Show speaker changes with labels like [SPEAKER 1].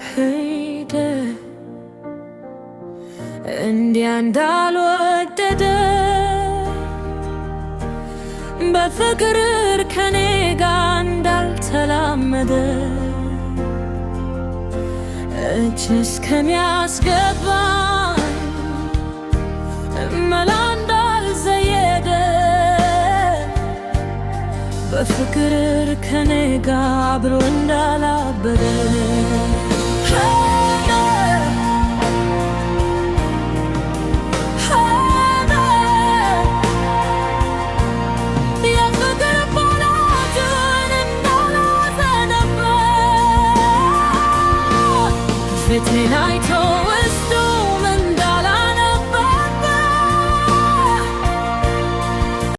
[SPEAKER 1] ሄደ እንዲያ እንዳልወደደ በፍቅር ከኔ ጋር እንዳልተላመደ እጅ እስከሚያስገባኝ መላ እንዳልዘየደ በፍቅር ከኔ ጋር አብሮ እንዳላበደ Night